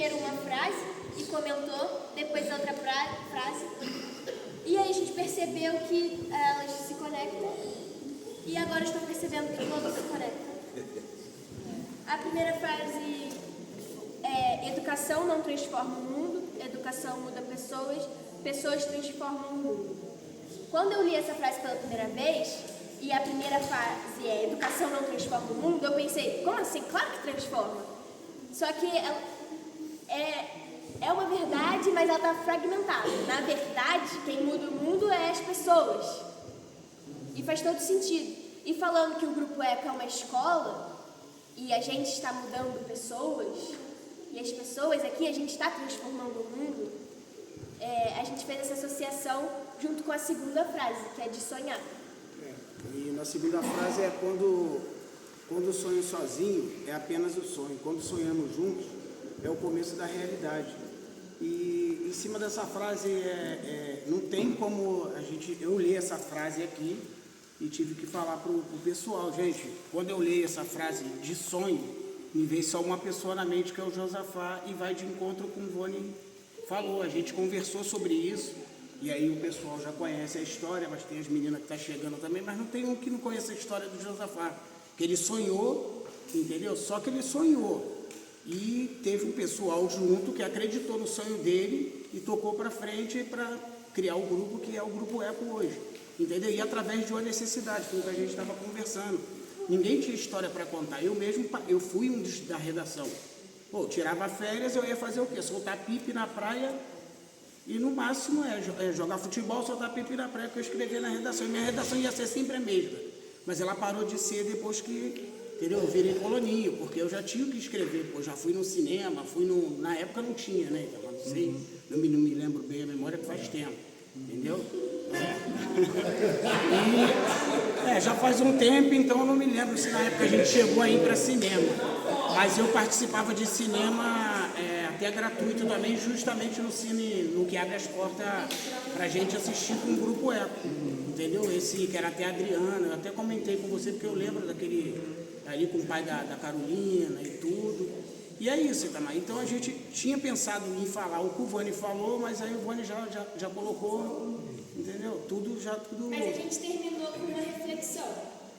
primeiro uma frase e comentou, depois outra frase. E aí a gente percebeu que elas se conectam e agora estou percebendo que todos se conectam. A primeira frase é: educação não transforma o mundo, educação muda pessoas, pessoas transformam o mundo. Quando eu li essa frase pela primeira vez, e a primeira frase é: educação não transforma o mundo, eu pensei, como assim? Claro que transforma. Só que ela é uma verdade, mas ela está fragmentada. Na verdade, quem muda o mundo é as pessoas. E faz todo sentido. E falando que o Grupo Eco é uma escola, e a gente está mudando pessoas, e as pessoas aqui, a gente está transformando o mundo, a gente fez essa associação junto com a segunda frase, que é de sonhar. E na segunda frase é quando o sonho sozinho é apenas o sonho. Quando sonhamos juntos, é o começo da realidade. E em cima dessa frase, não tem como eu li essa frase aqui e tive que falar pro pessoal. Gente, quando eu leio essa frase de sonho, me veio só uma pessoa na mente, que é o Josafá, e vai de encontro com o Vone falou. A gente conversou sobre isso, e aí o pessoal já conhece a história, mas tem as meninas que estão chegando também, mas não tem um que não conheça a história do Josafá, que ele sonhou, entendeu? Só que ele sonhou. E teve um pessoal junto que acreditou no sonho dele e tocou para frente para criar o grupo que é o Grupo Eco hoje, entendeu? E através de uma necessidade, foi o que a gente estava conversando. Ninguém tinha história para contar. Eu fui um da redação. Pô, tirava férias, eu ia fazer o quê? Soltar pipe na praia e no máximo jogar futebol, soltar pipe na praia, que eu escrevia na redação. E minha redação ia ser sempre a mesma. Mas ela parou de ser depois que, entendeu? Eu virei coloninho, porque eu já tinha que escrever. Pô, já fui no cinema, na época não tinha, né? Então, não sei, não me lembro bem a memória, que faz tempo, entendeu? Já faz um tempo, então eu não me lembro se na época a gente chegou a ir para cinema. Mas eu participava de cinema até gratuito também, justamente no cine, no que abre as portas para a gente assistir com o Grupo Eco, entendeu? Esse que era até a Adriana, eu até comentei com você, porque eu lembro daquele ali com o pai da Carolina e tudo. E é isso, Itamar. Então a gente tinha pensado em falar o que o Vone falou, mas aí o Vone já colocou, entendeu? Tudo. Mas a gente terminou com uma reflexão.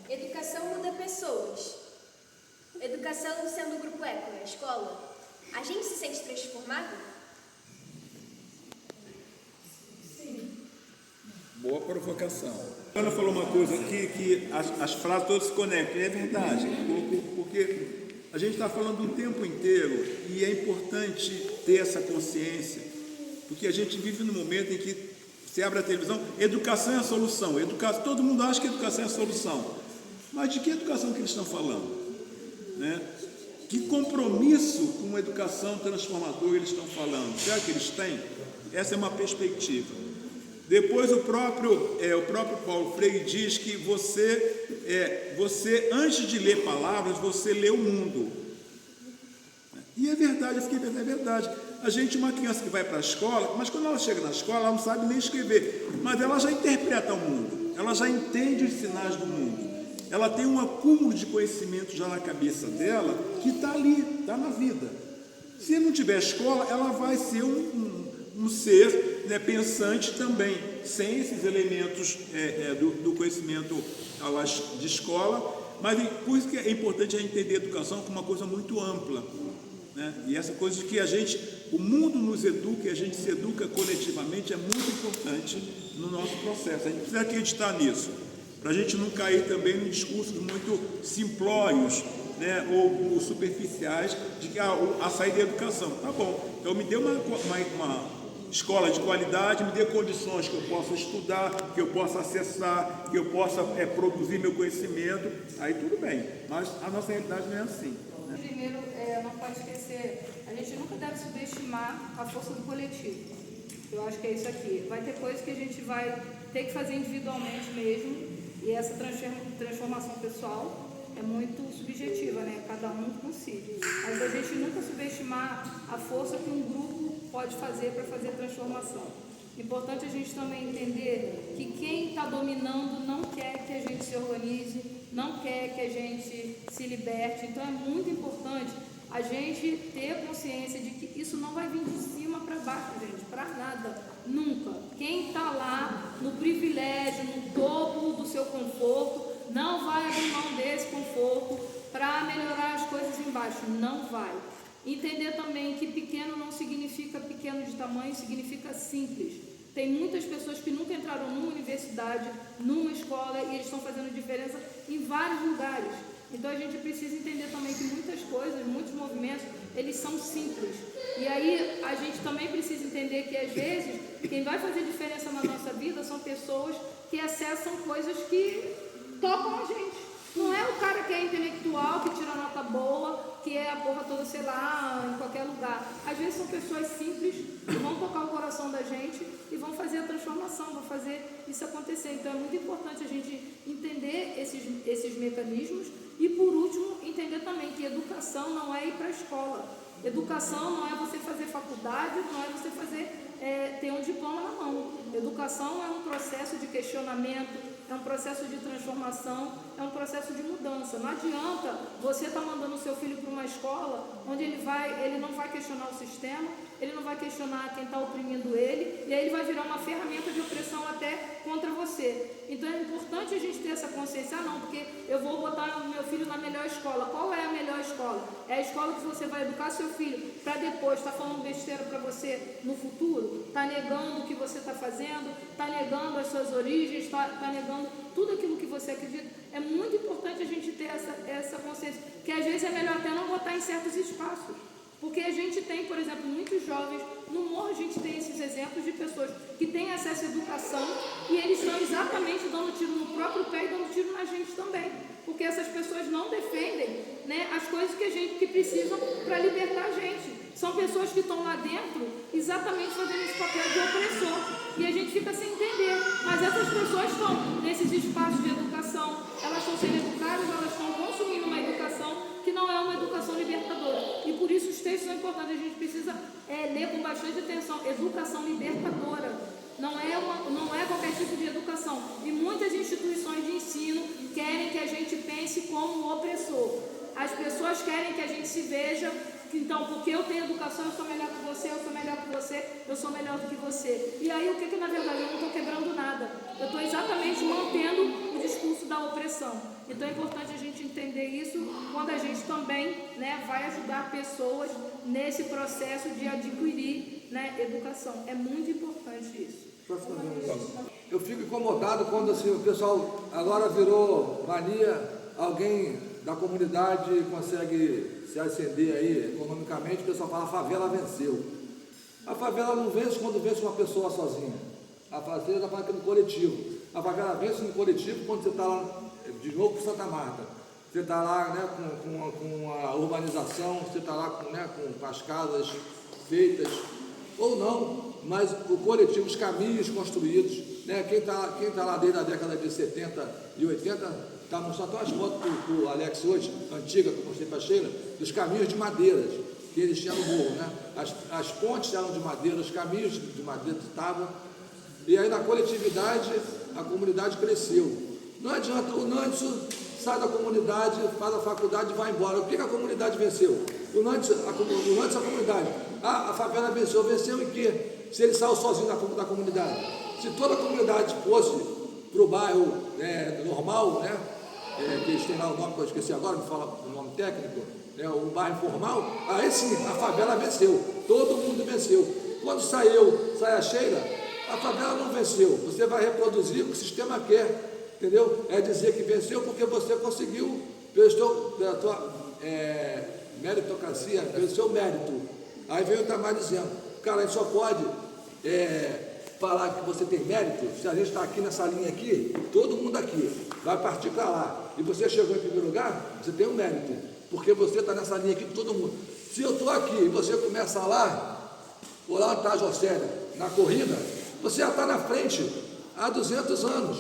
Educação muda pessoas. Educação sendo o Grupo Eco, a escola. A gente se sente transformado? Sim. Boa provocação. A Ana falou uma coisa aqui, que as frases todas se conectam. É verdade, porque a gente está falando o tempo inteiro e é importante ter essa consciência, porque a gente vive num momento em que você abre a televisão, educação é a solução. Todo mundo acha que educação é a solução. Mas de que educação que eles estão falando? Né? Que compromisso com a educação transformadora eles estão falando? Será que eles têm? Essa é uma perspectiva. Depois o próprio Paulo Freire diz que você antes de ler palavras, você lê o mundo. E é verdade, eu fiquei pensando, é verdade. A gente, uma criança que vai para a escola, mas quando ela chega na escola, ela não sabe nem escrever, mas ela já interpreta o mundo, ela já entende os sinais do mundo, ela tem um acúmulo de conhecimento já na cabeça dela, que está ali, está na vida. Se não tiver escola, ela vai ser um ser, né, pensante também, sem esses elementos do conhecimento de escola, mas por isso que é importante a gente entender a educação como uma coisa muito ampla. Né? E essa coisa de que o mundo nos educa e a gente se educa coletivamente é muito importante no nosso processo. A gente precisa acreditar nisso, para a gente não cair também em discursos muito simplórios, né, ou superficiais, de que a saída é a educação. Tá bom, então me dê uma escola de qualidade, me dê condições que eu possa estudar, que eu possa acessar, que eu possa produzir meu conhecimento, aí tudo bem, mas a nossa realidade não é assim. Primeiro, não pode esquecer, a gente nunca deve subestimar a força do coletivo. Eu acho que é isso aqui. Vai ter coisas que a gente vai ter que fazer individualmente mesmo, e essa transformação pessoal é muito subjetiva, né? Cada um com si. Mas a gente nunca subestimar a força que um grupo pode fazer para fazer a transformação. Importante a gente também entender que quem está dominando não quer que a gente se organize, não quer que a gente se liberte. Então é muito importante a gente ter consciência de que isso não vai vir de cima para baixo, gente, para nada, nunca. Quem está lá no privilégio, no topo do seu conforto, não vai abrir mão desse conforto para melhorar as coisas embaixo, não vai. Entender também que pequeno não significa pequeno de tamanho, significa simples. Tem muitas pessoas que nunca entraram numa universidade, numa escola, e eles estão fazendo diferença em vários lugares. Então a gente precisa entender também que muitas coisas, muitos movimentos, eles são simples. E aí a gente também precisa entender que às vezes quem vai fazer diferença na nossa vida são pessoas que acessam coisas que tocam a gente. Não é o cara que é intelectual, que tira nota boa, que é a porra toda, sei lá, em qualquer lugar. Às vezes são pessoas simples que vão tocar o coração da gente e vão fazer a transformação, vão fazer isso acontecer. Então é muito importante a gente entender esses mecanismos e, por último, entender também que educação não é ir para a escola. Educação não é você fazer faculdade, não é você ter um diploma na mão. Educação é um processo de questionamento, é um processo de transformação, é um processo de mudança. Não adianta você estar mandando o seu filho para uma escola onde ele não vai questionar o sistema, ele não vai questionar quem está oprimindo ele, e aí ele vai virar uma ferramenta de opressão até contra você. Então é importante a gente ter essa consciência, não, porque eu vou botar o meu filho na melhor escola. Qual é a melhor escola? É a escola que você vai educar seu filho para depois estar falando besteira para você no futuro, está negando o que você está fazendo, está negando as suas origens, está negando tudo aquilo que você acredita. É muito importante a gente ter essa consciência, que às vezes é melhor até não botar em certos espaços. Porque a gente tem, por exemplo, muitos jovens, no morro a gente tem esses exemplos de pessoas que têm acesso à educação e eles estão exatamente dando tiro no próprio pé e dando tiro na gente também. Porque essas pessoas não defendem, né, as coisas que precisam para libertar a gente. São pessoas que estão lá dentro exatamente fazendo esse papel de opressor. E a gente fica sem entender. Mas essas pessoas estão nesses espaços de educação, elas estão sendo educadas, elas estão consumindo uma educação que não é uma educação libertadora. E por isso os textos são importantes, a gente precisa ler com bastante atenção. Educação libertadora. Não é qualquer tipo de educação. E muitas instituições de ensino querem que a gente pense como opressor. As pessoas querem que a gente se veja, então, porque eu tenho educação, eu sou melhor que você, eu sou melhor que você, eu sou melhor do que você. E aí, o que na verdade, eu não estou quebrando nada. Eu estou exatamente mantendo o discurso da opressão. Então, é importante a gente entender isso quando a gente também, né, vai ajudar pessoas nesse processo de adquirir, né, educação. É muito importante isso. Eu fico incomodado quando assim, o pessoal agora virou mania, alguém da comunidade consegue se ascender aí economicamente, o pessoal fala: a favela venceu. A favela não vence quando vence uma pessoa sozinha. A favela está falando no coletivo. A favela vence no coletivo quando você está lá, de novo para Santa Marta. Você está lá, né, com a urbanização, você está lá com as casas feitas, ou não, mas o coletivo, os caminhos construídos, né, quem tá lá desde a década de 70 e 80, está mostrando até umas fotos para o Alex hoje, antiga, que eu mostrei para a Sheila, dos caminhos de madeiras que eles tinham no morro, né? As pontes eram de madeira, os caminhos de madeira estavam, e aí na coletividade a comunidade cresceu. Não adianta, o Nantes sai da comunidade, faz a faculdade e vai embora. O que a comunidade venceu? O Nantes, a comunidade. A favela venceu em quê? Se ele saiu sozinho da comunidade. Se toda a comunidade fosse para o bairro normal, né? Que eles têm lá o nome que eu esqueci agora, me fala o nome técnico, né? O bairro formal, aí sim, a favela venceu. Todo mundo venceu. Quando sai a Sheila, a favela não venceu. Você vai reproduzir o que o sistema quer, entendeu? É dizer que venceu porque você conseguiu, pela tua meritocracia, pelo seu mérito. Aí vem o Itamar dizendo: cara, a gente só pode falar que você tem mérito se a gente está aqui nessa linha aqui, todo mundo aqui vai partir para lá, e você chegou em primeiro lugar, você tem um mérito, porque você está nessa linha aqui com todo mundo. Se eu estou aqui e você começa lá, ou lá está a Jocélia, na corrida, você já está na frente há 200 anos.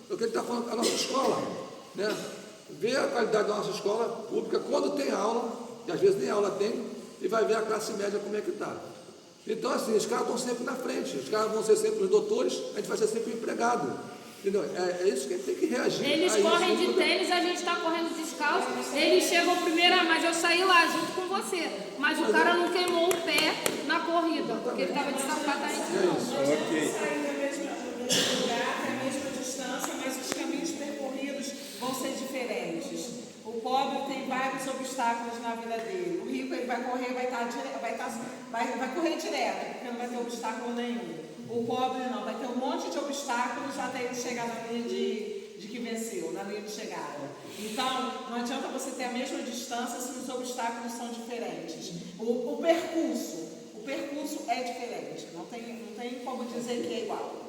É o que ele está falando com a nossa escola, né? Vê a qualidade da nossa escola pública quando tem aula, e às vezes nem aula tem, e vai ver a classe média como é que está. Então, assim, os caras estão sempre na frente, os caras vão ser sempre os doutores, a gente vai ser sempre o empregado. Entendeu? É isso que a gente tem que reagir. Eles correm de tênis, a gente está correndo descalço, eles chegam primeiro, mas eu sair lá junto com você. Mas o cara não queimou o pé na corrida, porque ele estava de sapatênis. Ok. Sair do mesmo lugar, a mesma distância, mas os caminhos percorridos vão ser diferentes. O pobre tem vários obstáculos na vida dele. O rico ele vai correr, vai correr direto, porque não vai ter obstáculo nenhum. O pobre não, vai ter um monte de obstáculos até ele chegar na linha de que venceu, na linha de chegada. Então, não adianta você ter a mesma distância se os obstáculos são diferentes. O percurso é diferente, não tem como dizer que é igual.